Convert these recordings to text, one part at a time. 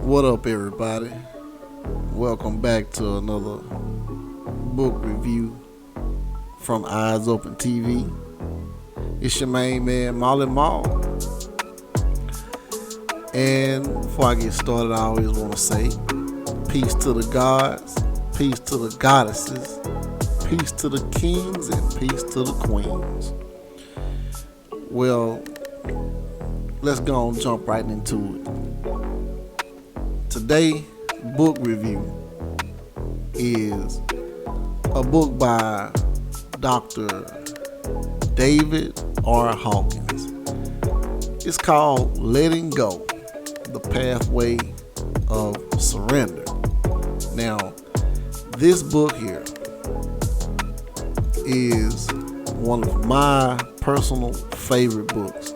What up, everybody? Welcome back to another book review from Eyes Open TV. It's your main man, Molly Mall. And before I get started, I always want to say peace to the gods, peace to the goddesses, peace to the kings, and peace to the queens. Well, let's go and jump right into it. Today, book review is a book by Dr. David R. Hawkins. It's called Letting Go, The Pathway of Surrender. Now, this book here is one of my personal favorite books.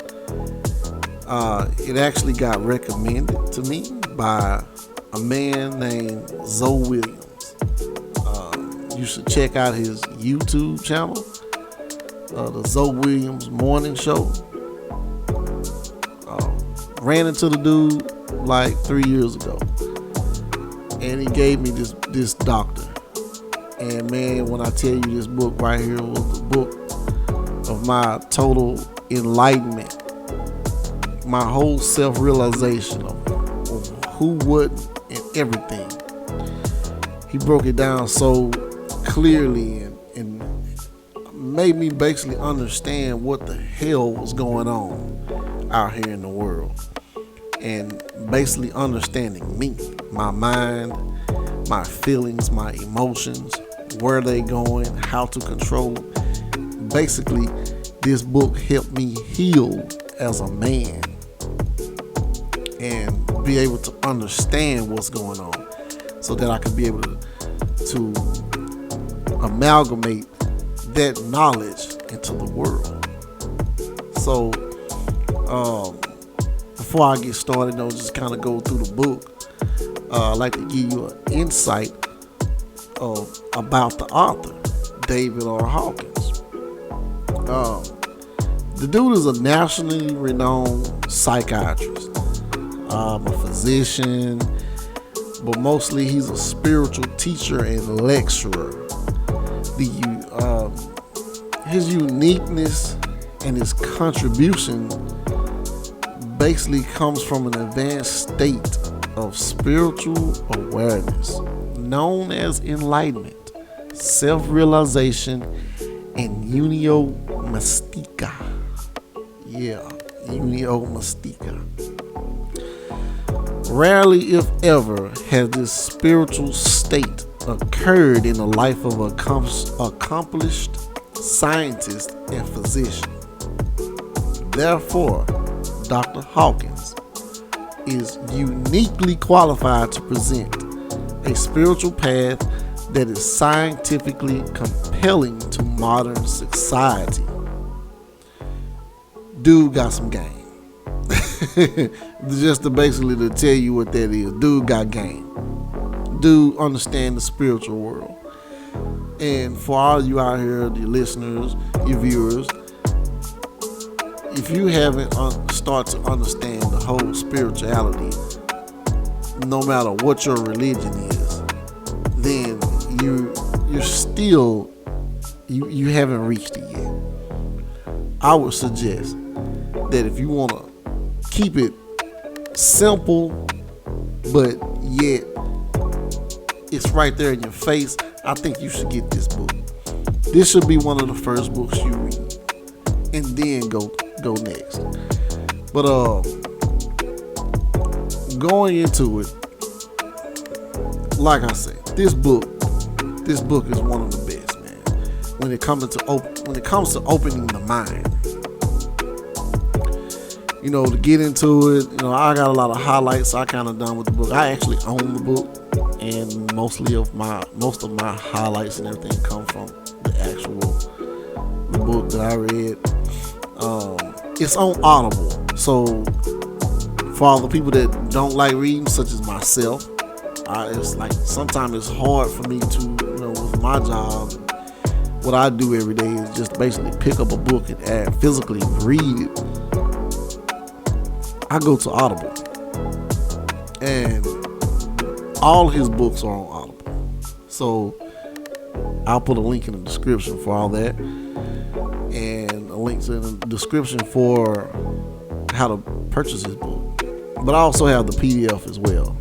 It actually got recommended to me by a man named Zoe Williams. You should check out his YouTube channel, the Zoe Williams Morning Show. Ran into the dude like 3 years ago, and he gave me this doctor. And man, when I tell you this book right here was the book of my total enlightenment, my whole self-realization of who, what, and everything. He broke it down so clearly and made me basically understand what the hell was going on out here in the world, and basically understanding me, my mind, my feelings, my emotions, where they going, how to control them. Basically, this book helped me heal as a man and be able to understand what's going on, so that I could be able to amalgamate that knowledge into the world. So before I get started, I'll just kind of go through the book. I'd like to give you an insight about the author, David R. Hawkins. The dude is a nationally renowned psychiatrist, a physician, but mostly he's a spiritual teacher and lecturer. His uniqueness and his contribution basically comes from an advanced state of spiritual awareness known as enlightenment, self-realization, and Unio Mystica. Yeah, Unio Mystica. Rarely, if ever, has this spiritual state occurred in the life of an accomplished scientist and physician. Therefore, Dr. Hawkins is uniquely qualified to present a spiritual path that is scientifically compelling to modern society. Dude got some game. Just to basically to tell you what that is, dude got game. Dude understand the spiritual world. And for all you out here, your listeners, your viewers, if you haven't start to understand the whole spirituality, no matter what your religion is, then you're still you haven't reached it yet. I would suggest that if you want to keep it simple, but yet it's right there in your face, I think you should get this book. This should be one of the first books you read, and then go next. But going into it, like I said, this book is one of the best, man. When it comes to opening the mind. You know, to get into it, I got a lot of highlights I kind of done with the book. I actually own the book, and most of my highlights and everything come from the book that I read. It's on Audible, so for all the people that don't like reading, such as myself, it's like sometimes it's hard for me to, with my job, what I do every day is just basically pick up a book and physically read it. I go to Audible, and all his books are on Audible. So I'll put a link in the description for all that, and a link in the description for how to purchase his book. But I also have the PDF as well.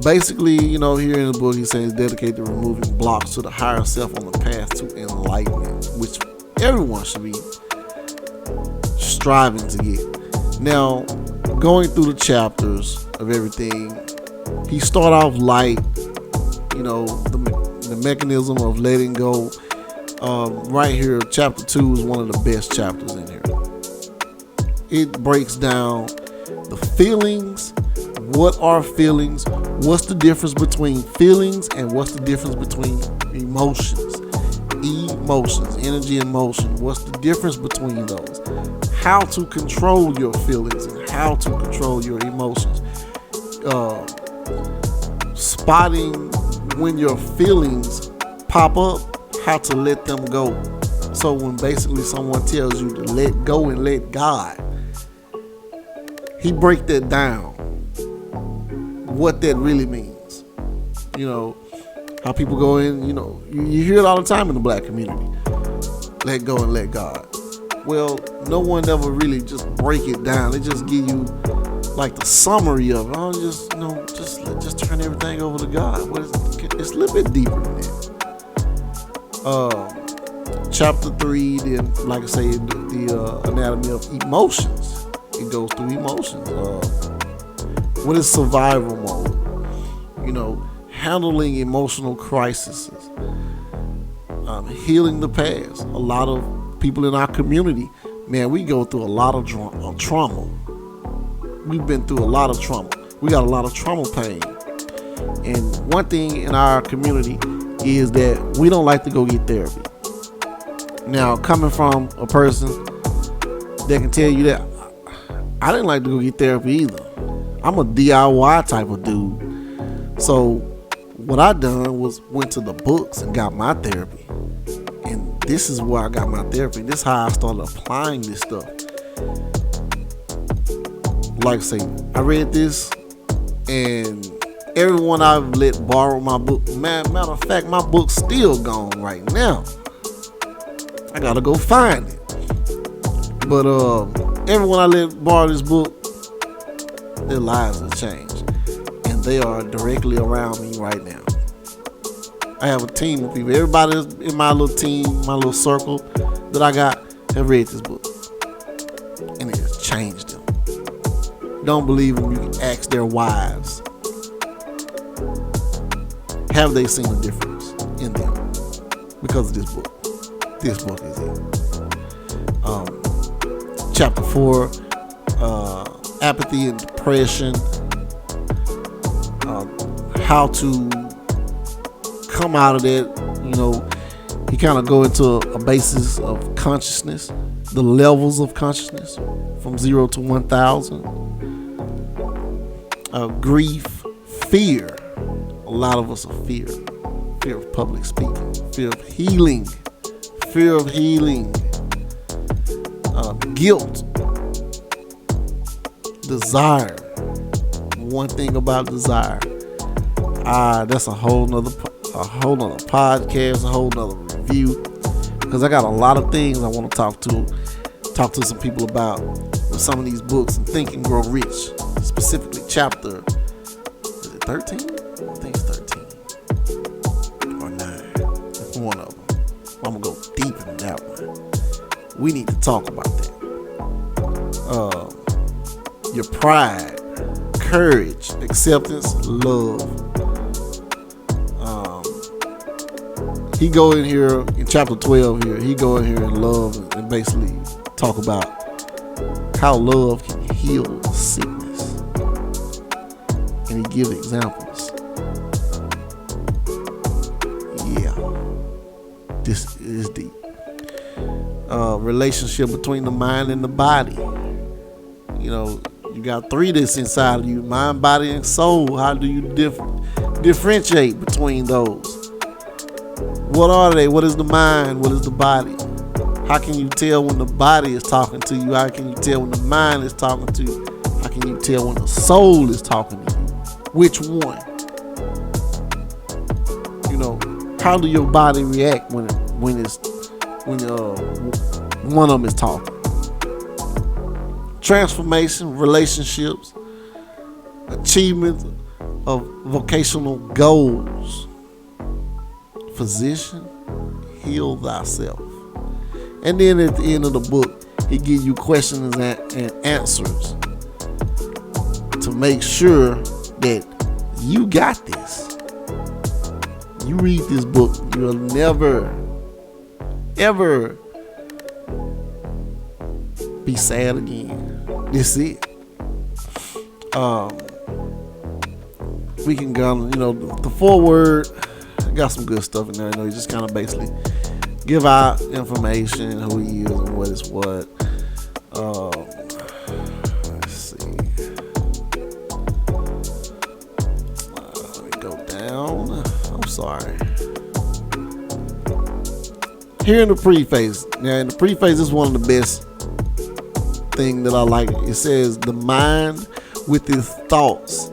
Basically, here in the book, he says dedicated to removing blocks to the higher self on the path to enlightenment, which everyone should be striving to get. Now, going through the chapters of everything, he start off light, the mechanism of letting go. Right here, chapter 2 is one of the best chapters in here. It breaks down the feelings. What are feelings? What's the difference between feelings and what's the difference between emotions? Emotions, energy and motion. What's the difference between those? How to control your feelings and how to control your emotions. Spotting when your feelings pop up, how to let them go. So when basically someone tells you to let go and let God, he break that down. What that really means. How people go in, you hear it all the time in the black community. Let go and let God. Well, no one ever really just break it down. They just give you like the summary of it. Just turn everything over to God. It's a little bit deeper than that. Chapter 3, then, like I say, the anatomy of emotions. It goes through emotions. What is survival mode? Handling emotional crises, healing the past. A lot of people in our community, man, we go through a lot of trauma. We've been through a lot of trauma. We got a lot of trauma pain. And one thing in our community is that we don't like to go get therapy. Now, coming from a person that can tell you that I didn't like to go get therapy either. I'm a DIY type of dude. So what I done was went to the books and got my therapy. And this is where I got my therapy. This is how I started applying this stuff. Like I say, I read this, and everyone I've let borrow my book. Matter of fact, my book's still gone right now. I gotta go find it. But everyone I let borrow this book, their lives have changed, and they are directly around me right now. I have a team of people. Everybody in my little team, my little circle that I got, have read this book, and it has changed them. Don't believe them? You can ask their wives. Have they seen a difference in them because of this book? This book is it. Chapter 4, apathy and depression. How to come out of that. He kind of go into a basis of consciousness, the levels of consciousness from 0 to 1,000. Grief, fear. A lot of us are fear of public speaking, fear of healing, guilt, desire. One thing about desire, that's a whole nother podcast, a whole nother review, because I got a lot of things I want to talk to some people about with some of these books and Think and Grow Rich, specifically chapter, is it 13? I think it's 13 or 9. It's one of them. I'm gonna go deep in that one. We need to talk about that. Your pride, courage, acceptance, love. He go in here in chapter 12 here. He go in here in love and basically talk about how love can heal sickness. And he give examples. Yeah. This is deep. Relationship between the mind and the body. You got 3 that's inside of you: mind, body, and soul. How do you differentiate between those? What are they? What is the mind? What is the body? How can you tell when the body is talking to you? How can you tell when the mind is talking to you? How can you tell when the soul is talking to you? Which one? You know, how do your body react when one of them is talking? Transformation, relationships, achievement of vocational goals. Physician, heal thyself. And then at the end of the book, he gives you questions and answers to make sure that you got this. You read this book, you'll never, ever be sad again. This is it. We can go, the foreword got some good stuff in there. You just kind of basically give out information, who he is and what is what. Let's see. Let me go down. I'm sorry. Here in the preface. Now, in the preface is one of the best thing that I like. It says the mind with its thoughts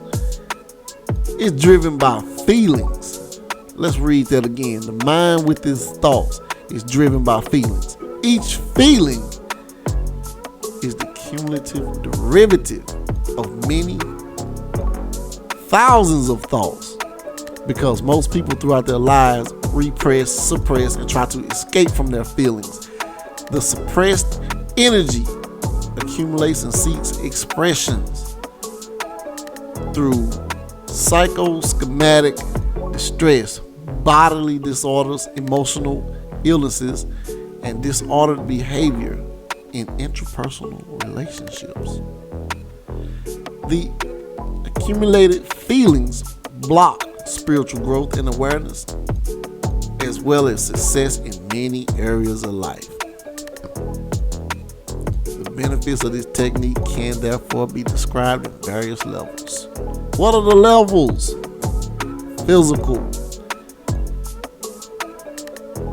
is driven by feelings. Let's read that again. The mind with its thoughts is driven by feelings. Each feeling is the cumulative derivative of many thousands of thoughts, because most people throughout their lives repress, suppress, and try to escape from their feelings. The suppressed energy accumulates and seeks expressions through psychosomatic distress, bodily disorders, emotional illnesses, and disordered behavior in interpersonal relationships. The accumulated feelings block spiritual growth and awareness, as well as success in many areas of life. The benefits of this technique can therefore be described in various levels. What are the levels? Physical,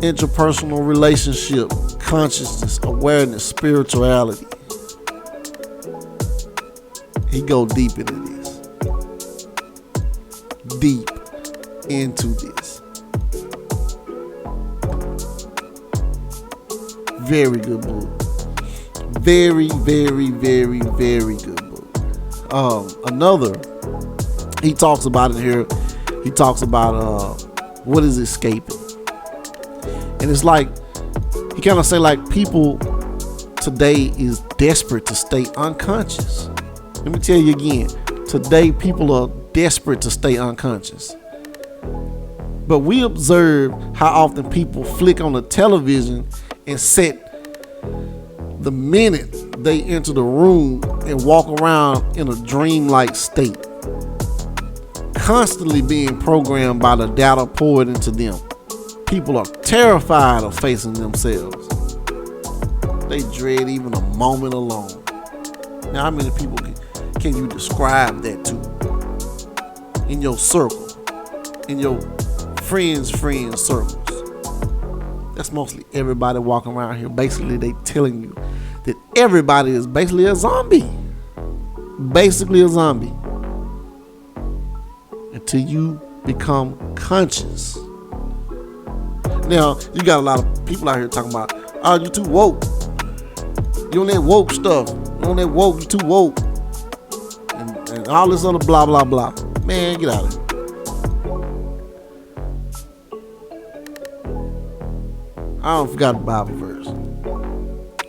interpersonal relationship, consciousness, awareness, spirituality. He go deep into this. Deep into this. Very good book. Very, very, very, very good book. Another, he talks about it here. He talks about what is escaping. And it's like, he kind of say like people today is desperate to stay unconscious. Let me tell you again. Today people are desperate to stay unconscious. But we observe how often people flick on the television and set the minute they enter the room and walk around in a dreamlike state, constantly being programmed by the data poured into them. People are terrified of facing themselves. They dread even a moment alone. Now, how many people can you describe that to? In your circle, in your friends' circles. That's mostly everybody walking around here. Basically, they telling you that everybody is basically a zombie. Basically a zombie. Until you become conscious. Now, you got a lot of people out here talking about, oh, you too woke. You on that woke stuff. You on that woke, you too woke. And all this other blah, blah, blah. Man, get out of here. I don't forgot the Bible verse.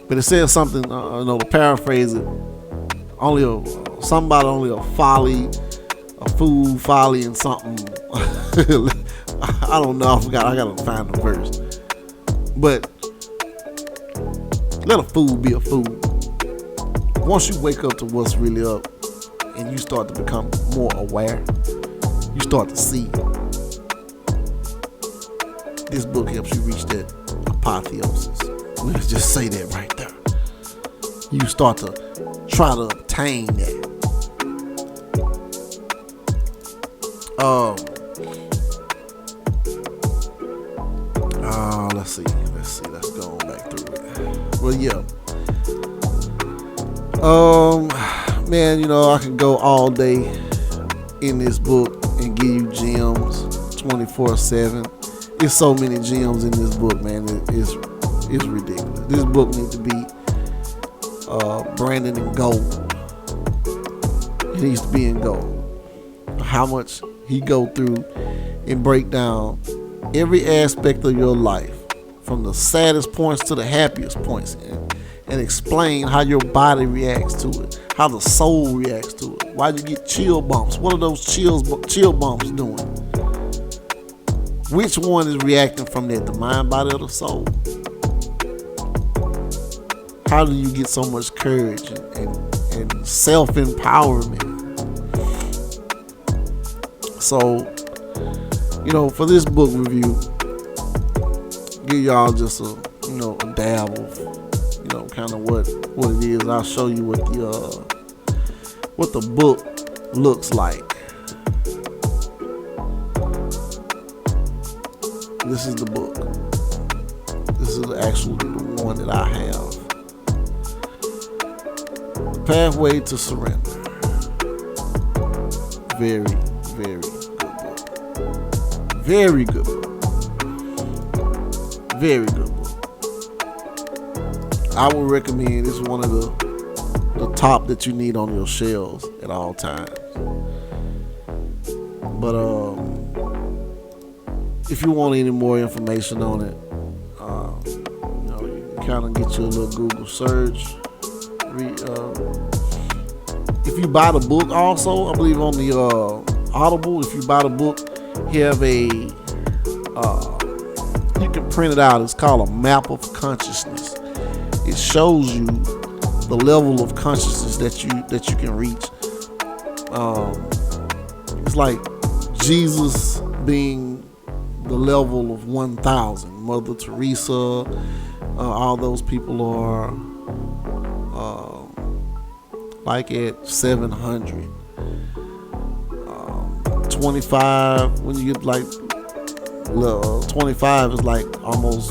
But it says something, to paraphrase it, only a folly, a fool, folly, and something. I don't know. I forgot. I gotta find the verse. But let a fool be a fool. Once you wake up to what's really up and you start to become more aware, you start to see. This book helps you reach that apotheosis. Let's just say that right there. You start to try to obtain that. Let's go on back through it. Well, yeah. Man, you know, I can go all day in this book and give you gems 24/7. There's so many gems in this book, man. It's ridiculous. This book needs to be branded in gold. It needs to be in gold. How much he go through and break down every aspect of your life, from the saddest points to the happiest points, and explain how your body reacts to it, how the soul reacts to it, why you get chill bumps, what are those chill bumps doing, which one is reacting from that, the mind, body, or the soul. How do you get so much courage and self-empowerment? So, you know, for this book review, give y'all just a dab of, kind of what it is. I'll show you what the book looks like. This is the book. This is actually the one that I have. The Pathway to Surrender. Very, very good book. Very good book. Very good book. I would recommend, this is one of the top that you need on your shelves at all times. But if you want any more information on it, you can kind of get you a little Google search. If you buy the book also, I believe on the Audible, if you buy the book, you have you can print it out. It's called a map of consciousness. It shows you the level of consciousness that you can reach. It's like Jesus being the level of 1,000. Mother Teresa, all those people are like at 700. 25, when you get like 25 is like almost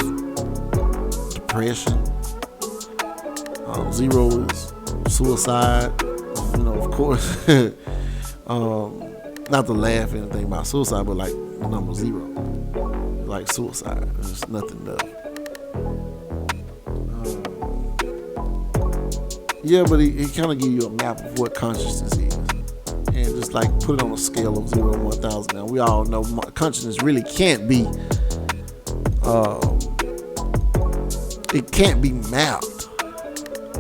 depression. 0 is suicide. Of course. Not to laugh or anything about suicide, but like the number 0, like suicide. There's nothing there. Yeah, but he kind of give you a map of what consciousness is, and just like put it on a scale of 0 to 1,000. Now we all know consciousness really can't be. It can't be mapped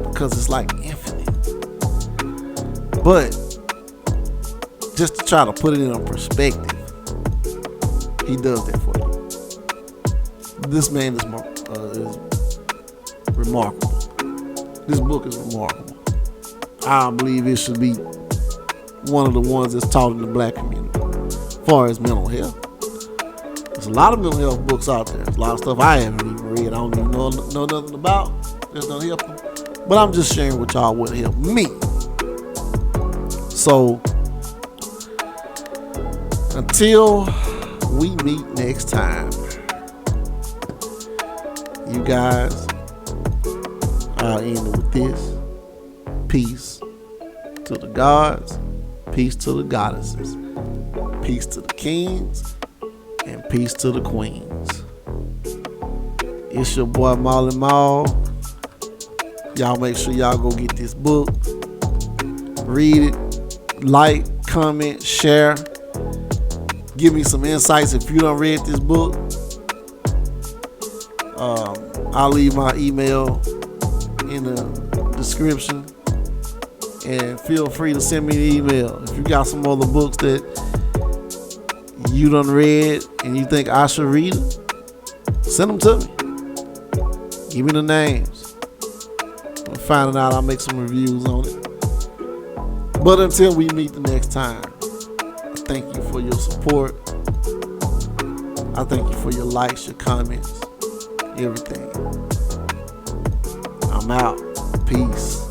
because it's like infinite. But just to try to put it in a perspective, he does that for you. This man is remarkable. This book is remarkable. I believe it should be one of the ones that's taught in the black community as far as mental health. There's a lot of mental health books out there. There's a lot of stuff I haven't even read. I don't even know nothing about. That's not helping. But I'm just sharing with y'all what helped me. So, until we meet next time, you guys, I'll end it with this. Peace to the gods, peace to the goddesses, peace to the kings, and peace to the queens. It's your boy Marley Mall. Y'all make sure y'all go get this book. Read it. Like, comment, share. Give me some insights if you done read this book. I'll leave my email in the description, and feel free to send me an email if you got some other books that you done read and you think I should read them. Send them to me. Give me the names. I'm finding out, I'll make some reviews on it. But until we meet the next time, I thank you for your support. I thank you for your likes, your comments, everything. I'm out. Peace.